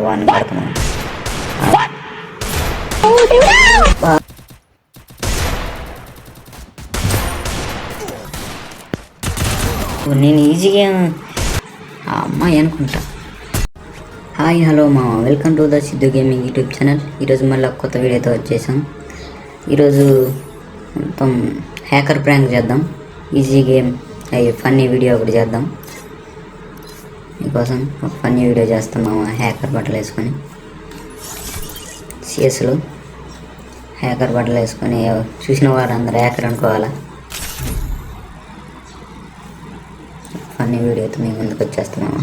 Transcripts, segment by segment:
వాడిని పడుతున్నాను. నేను ఈజీగా అమ్మాయి అనుకుంటా. హాయ్ హలో మా welcome to the Siddhu gaming YouTube channel. ఈరోజు మళ్ళీ కొత్త వీడియోతో వచ్చేసాం. ఈరోజు మొత్తం హ్యాకర్ ప్రాంక్ చేద్దాం. ఈజీ గేమ్ అవి ఫన్నీ వీడియో ఒకటి చేద్దాం. మీకోసం ఒక ఫన్నీ వీడియో చేస్తున్నాము. హ్యాకర్ బట్టలు వేసుకొని సిఎస్లో హ్యాకర్ బట్టలు వేసుకొని చూసిన వారు అందరూ హ్యాకర్ అనుకోవాలా. ఫన్నీ వీడియోతో మేము ముందుకు వచ్చేస్తున్నాము.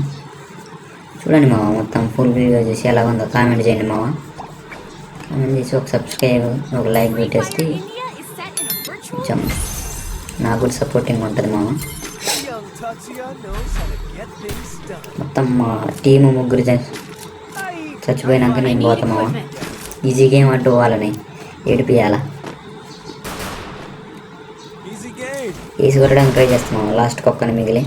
చూడండి మావా, మొత్తం ఫుల్ వీడియో చేసి ఎలా ఉందో కామెంట్ చేయండి మావా. కామెంట్ చేసి ఒక సబ్స్క్రైబ్ ఒక లైక్ పెట్టేస్తే కొంచెం నాకు కూడా సపోర్టింగ్ ఉంటుంది మావా. మొత్తం మా టీము ముగ్గురు చచ్చిపోయినాక నేను పోతా మావా. ఈజీ గేమ్ అంటూ వాళ్ళని ఏడిపియాలా, వేసి కొట్టడానికి ట్రై చేస్తాం మావా. లాస్ట్కి ఒక్కని మిగిలి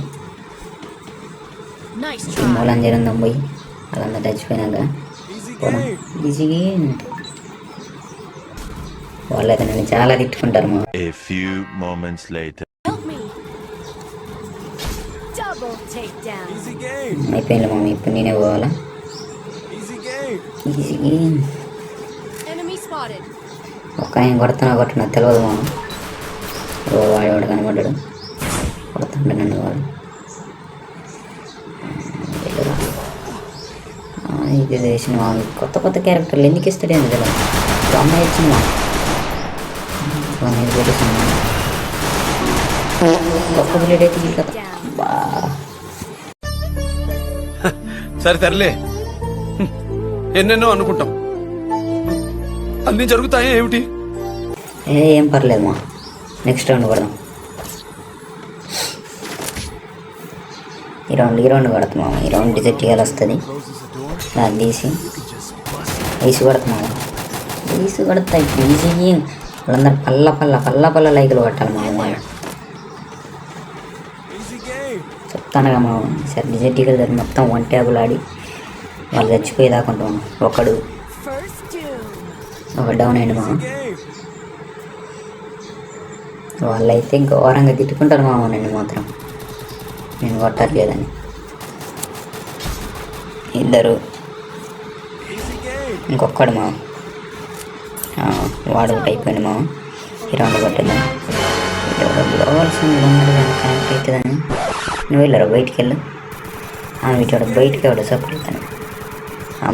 మూలం జరందం పోయి వాళ్ళందరూ చచ్చిపోయినాక పోవడం ఈజీగా. వాళ్ళైతే నన్ను చాలా తిట్టుకుంటారు మా. అయిపోయింది మమ్మీ, ఇప్పుడు నేనే పోవాలా. ఒక్క నేను కొడుతున్నా తెలియదు మామ. వాడు కనబడ్డాడు, కొడుతుండే నన్ను వాడు. ఇది చేసిన కొత్త క్యారెక్టర్లు ఎందుకు ఇస్తాడే కదా. అమ్మాయి ఇచ్చింది మా ఒక్క బుల్లెట్ అయితే కదా. సరే తరలే, ఎన్నెన్నో అనుకుంటాం, అన్నీ జరుగుతాయా ఏమిటి? ఏం పర్లేదు మా, నెక్స్ట్ రౌండ్ కొడదాం. ఈ రౌండ్ కొడతామా. ఈ రౌండ్ డిజెక్ట్ చేయాలి వస్తుంది. దాన్ని తీసి వేసి కొడతామా. వేసి కొడతా ఈజీ. వాళ్ళందరూ పల్ల లైకులు కొట్టాలి మా. చెప్తానుగా మా. సరే డిజెక్ట్ కలిసి మొత్తం వన్ ట్యాబులు ఆడి వాళ్ళు చచ్చిపోయేదాకుంటాం. ఒకడు డౌన్ అయ్యండి మా. వాళ్ళైతే ఘోరంగా తిట్టుకుంటారు మామ నన్ను మాత్రం, నేను కొట్టట్లేదని. ఇద్దరు ఇంకొక్కడు మా వాడు ఒకటి అయిపోయింది మా. ఈ రౌండ్ కొట్టేద్దాం. గ్లోవల్స్ ఉన్నాడు కానీ కనెక్ట్ అవుతుందని. నువ్వు వెళ్ళారు బయటికి వెళ్ళు. వీటి బయటికి ఎవడు సపోర్ట్ అవుతాను.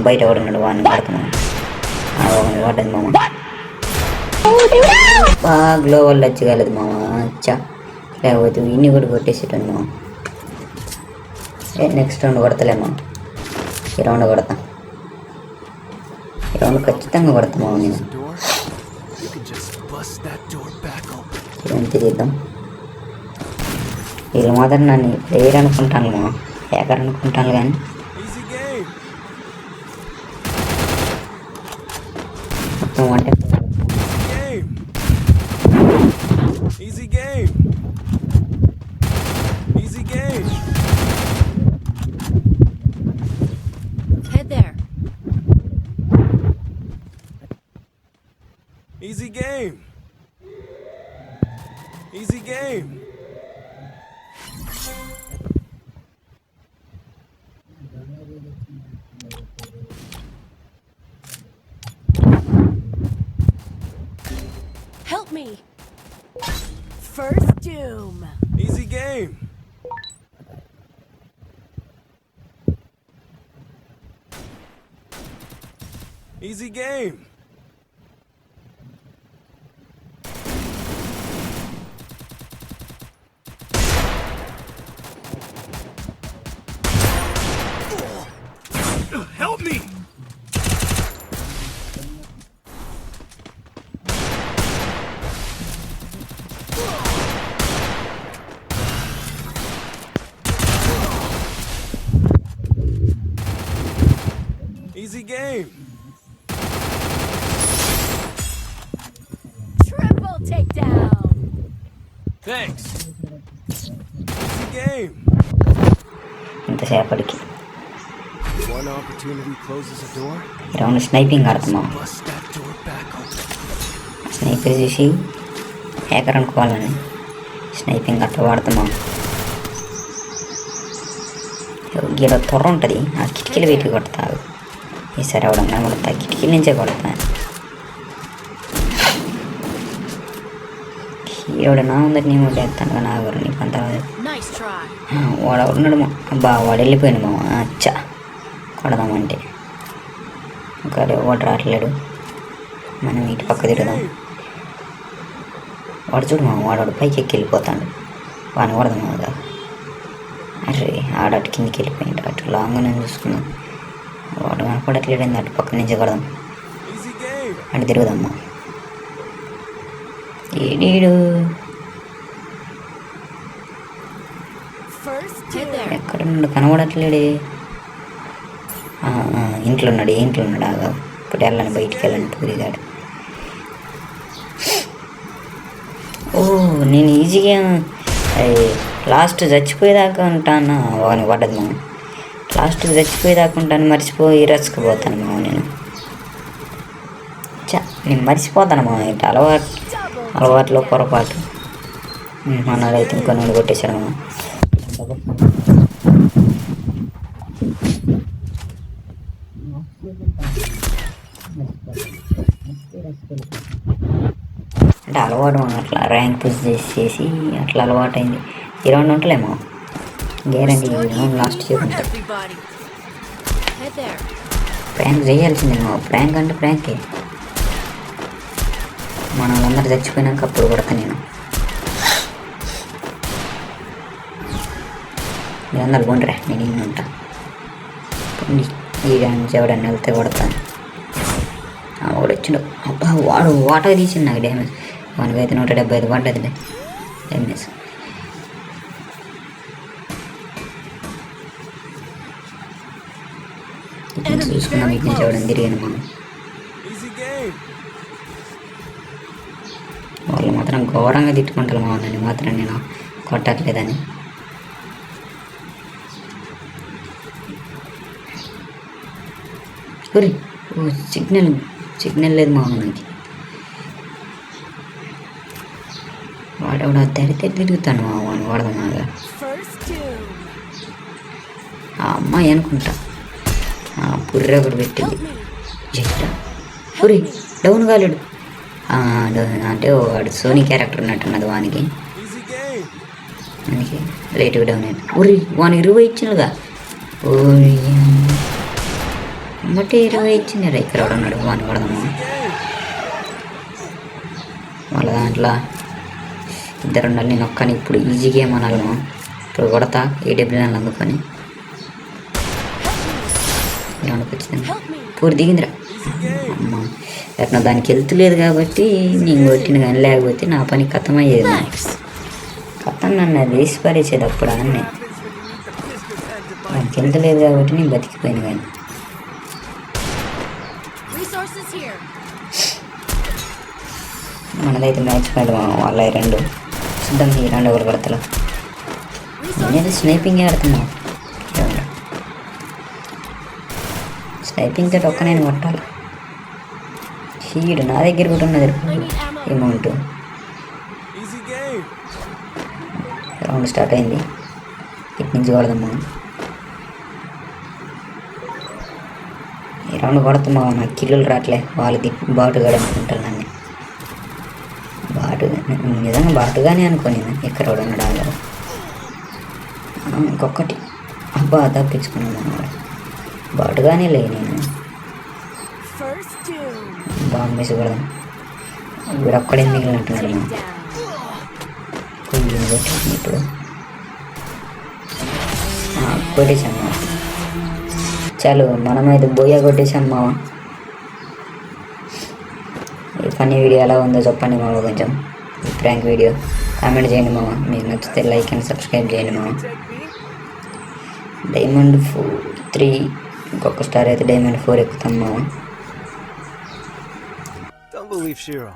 బయట ఎవడున్నాడు వాడిని పడుతున్నాను. పడ్డది మామ. బాగా గ్లోవల్ వచ్చి కాలేదు మామ. అచ్చా లేకపోతే ఇన్ని కూడా కొట్టేసేటండి మామ. నెక్స్ట్ రౌండ్ కొడతలేమా. ఈ రౌండ్ కొడతా. ఈ రౌండ్ ఖచ్చితంగా కొడతామా నేను. ఎంత చేద్దాం. వీళ్ళు మాత్రం నన్ను ప్లేయర్ అనుకుంటాను మా, హ్యాకర్ అనుకుంటాను కానీ మొత్తం అంటే easy game. Easy game. Help me. First doom. Easy game. Easy game. Help me! Easy game. Triple takedown. Thanks. Easy game. ఇంతసేపటికి One opportunity closes a door. ఈ రౌండ్ స్నైపింగ్ ఆడతాం మామ. Bust that door back open. Sniper చూసి hacker అనుకోవాలని sniping అట్లా వాడతాం. ఇలా త్వర ఉంటుంది, ఆ కిటికీలు పెట్టి కొడతారు. ఈసారి అవడం కొడతా, కిటికీల నుంచే కొడతా. హీరోడు నా ఉందట నీ ముందు ఎత్తాను నా ఎవరు నీకు అంత Nice try. వాడు ఉన్నాడు అబ్బా, వాడు వెళ్ళిపోయాడు మామ. అచ్చా కొడదామంటే ఇంకా వాడు రావట్లేడు. మనం ఇటు పక్క తిరుగుదాం. వాడు చూడు మామ, వాడు పైకి ఎక్కి వెళ్ళిపోతాడు. వాడిని కొడదాం కదా. అరే ఆడటు కిందికి వెళ్ళిపోయింది, అటు లాంగ్ నేను చూసుకున్నాం. వాడు కనపడట్లేదండి, అటు పక్క నుంచి కొడదాం. Easy game. అటు తిరుగుదమ్మా. ఏడీడు First hit there. ఎక్కడ ఉన్నాడు, కనబడట్లేడే. ఇంట్లో ఉన్నాడు, ఇంట్లో ఉన్నాడు. ఆగా ఇప్పుడు వెళ్ళాను, బయటికి వెళ్ళాను. పూరిగాడు. ఓ నేను ఈజీగా లాస్ట్ చచ్చిపోయేదాకా ఉంటాను. వాడిని పడ్డది మామ. లాస్ట్ చచ్చిపోయేదాకా ఉంటాను, మర్చిపోయి రచ్చుకుపోతాను మామ. నేను మర్చిపోతాను మామ. ఇట్లా అలవాట్లో పొరపాటు. మనోడైతే ఇంకో నూనె కొట్టేశాడు మామ. అంటే అలవాటు అట్లా ర్యాంక్ పుష్ చేసి అట్లా అలవాటు అయింది. ఈ రౌండ్ ఉంటలేమో గ్యారంటీ రౌండ్ లాస్ట్ ఇయర్ ఉంటుంది. Everybody. Head there. ప్రాంక్ చేయాల్సిందేమో. ప్రాంక్ అంటే ప్రాంకే. మన వాళ్ళందరూ చచ్చిపోయినాక అప్పుడు కొడతా నేను. మీరందరూ కొండ్రా, నేను ఇన్ని ఉంటా. ఈ నుంచి ఎవడన్నా వెళ్తే కొడతాను. వాడు వచ్చిండు. అబ్బా వాడు వాటర్ తీసిండు నాకు డ్యామేజ్. వానికైతే 175 పడ్డది డ్యామేజ్. చూసుకున్నాం, ఇటు నుంచి ఎవడని తిరిగాను మనం. Easy game. వాళ్ళు మాత్రం ఘోరంగా తిట్టుకుంటారు మా వాళ్ళని మాత్రం నేను కొట్టట్లేదని. సిగ్నల్ లేదు మా మనకి. వాడెవడ తెరితే తిరుగుతాను మా వాడిని వాడదామాగా. First two. ఆ అమ్మాయి అనుకుంటా పుర్రె ఒకటి పెట్టింది. Help me. జైట పురి డౌన్ కాలేడు. అంటే వాడు సోనీ క్యారెక్టర్ ఉన్నట్టున్నది వానికి. Easy game. అందుకే లేటుగా డౌన్ అయ్యాడు. ఊరి వానికి 20 ఇచ్చినగా. ఊరి అమ్మటే 20 ఇచ్చినారా. ఇక్కడ కూడా ఉన్నాడు, వాని కొడదాము. వాళ్ళ దాంట్లో ఇద్దరు ఉండాలి, నేను ఒక్కని ఇప్పుడు ఈజీ గేమ్ అనాలను. ఇప్పుడు కొడతా AWL అందుకొని గ్రౌండ్కి వచ్చింది. పూరి దిగిందిరా. అమ్మ ఎట్లా దానికి వెళ్తలేదు కాబట్టి నేను కొట్టిన కానీ, లేకపోతే నా పని కథమయ్యేది. Thanks. కథం నన్ను వేసి పడేసేది అప్పుడు అన్నీ. దానికి వెళ్తలేదు కాబట్టి నేను బతికిపోయాను. కానీ Resources here. మనదైతే మ్యాచ్ పాయింట్ వాళ్ళ 2 చూద్దాం. ఈ 2 ఒకరు కొడతలు. నేను స్నైపింగ్ ఆడుతున్నా. స్నైపింగ్ తోటి ఒక్క నేను కొట్టాలి. షీడ్ నా దగ్గర కూడా ఉన్నది amount. Easy game. Round start అయింది. ఇటు నుంచి కొడదాం మనం. ఈ రౌండ్ కొడతామా. నాకు కిల్లులు రావట్లే. వాళ్ళు బాటుగా అనుకుంటారు నన్ను. బాటు నిజంగా బాటుగానే అనుకోని ఇక్కడ కూడా ఉన్నాడు. ఇంకొకటి అబ్బా తప్పించుకున్నాను అన్నమాట. బాటుగానే లే నేను. First two. బాంబు వేసి కొడదాం. వీడు ఒక్కడే మిగిలినట్టున్నాడు. Take down. కొట్టేసింది ఇప్పుడు. కొట్టేసాం మామ. చాలు మనమైతే బోయా కొట్టేసాం మామ. ఈ ఫన్నీ వీడియో ఎలా ఉందో చెప్పండి మామ. కొంచెం ఈ ప్రాంక్ వీడియో కామెంట్ చేయండి మామ. మీకు నచ్చితే లైక్ అండ్ సబ్స్క్రైబ్ చేయండి మామ. డైమండ్ 3 ఇంకొక స్టార్ అయితే డైమండ్ 4 ఎక్కుతాం మామ. Don't believe Shiro.